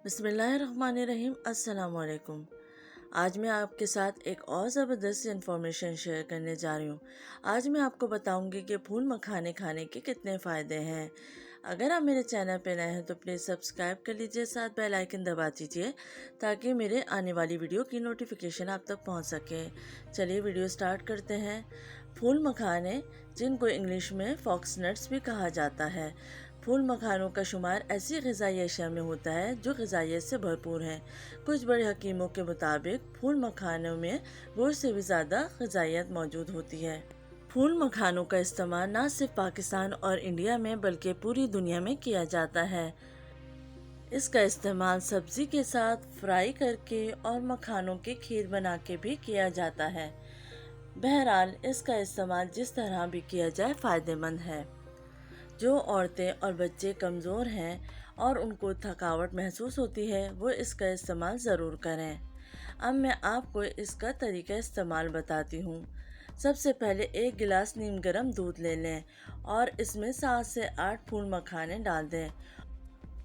بسم اللہ الرحمن الرحیم۔ السلام علیکم۔ آج میں آپ کے ساتھ ایک اور زبردست انفارمیشن شیئر کرنے جا رہی ہوں۔ آج میں آپ کو بتاؤں گی کہ پھول مکھانے کھانے کے کتنے فائدے ہیں۔ اگر آپ میرے چینل پہ نئے ہیں تو پلیز سبسکرائب کر لیجئے، ساتھ بیل آئیکن دبا دیجئے تاکہ میرے آنے والی ویڈیو کی نوٹیفیکیشن آپ تک پہنچ سکے۔ چلیے ویڈیو سٹارٹ کرتے ہیں۔ پھول مکھانے، جن کو انگلش میں فاکس نٹس بھی کہا جاتا ہے، پھول مکھانوں کا شمار ایسی غذائی اشیاء میں ہوتا ہے جو غذائیت سے بھرپور ہیں۔ کچھ بڑے حکیموں کے مطابق پھول مکھانوں میں گوشت سے بھی زیادہ غذائیت موجود ہوتی ہے۔ پھول مکھانوں کا استعمال نہ صرف پاکستان اور انڈیا میں بلکہ پوری دنیا میں کیا جاتا ہے۔ اس کا استعمال سبزی کے ساتھ فرائی کر کے اور مکھانوں کی کھیر بنا کے بھی کیا جاتا ہے۔ بہرحال اس کا استعمال جس طرح بھی کیا جائے فائدہ مند ہے۔ جو عورتیں اور بچے کمزور ہیں اور ان کو تھکاوٹ محسوس ہوتی ہے وہ اس کا استعمال ضرور کریں۔ اب میں آپ کو اس کا طریقہ استعمال بتاتی ہوں۔ سب سے پہلے ایک گلاس نیم گرم دودھ لے لیں اور اس میں 7 سے 8 پھول مکھانے ڈال دیں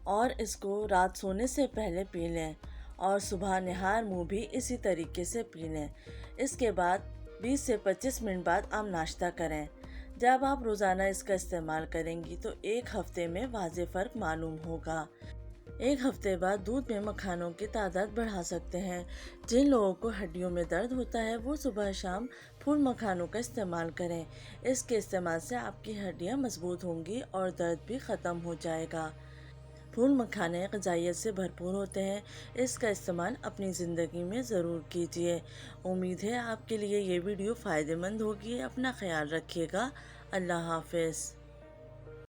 اور اس کو رات سونے سے پہلے پی لیں اور صبح نہار منہ بھی اسی طریقے سے پی لیں۔ اس کے بعد 20 سے 25 منٹ بعد آپ ناشتہ کریں۔ جب آپ روزانہ اس کا استعمال کریں گی تو ایک ہفتے میں واضح فرق معلوم ہوگا۔ ایک ہفتے بعد دودھ میں مکھانوں کی تعداد بڑھا سکتے ہیں۔ جن لوگوں کو ہڈیوں میں درد ہوتا ہے وہ صبح شام پھول مکھانوں کا استعمال کریں۔ اس کے استعمال سے آپ کی ہڈیاں مضبوط ہوں گی اور درد بھی ختم ہو جائے گا۔ پھول مکھانے غذائیت سے بھرپور ہوتے ہیں۔ اس کا استعمال اپنی زندگی میں ضرور کیجیے۔ امید ہے آپ کے لیے یہ ویڈیو فائدہ مند ہوگی۔ اپنا خیال رکھیے گا۔ اللہ حافظ۔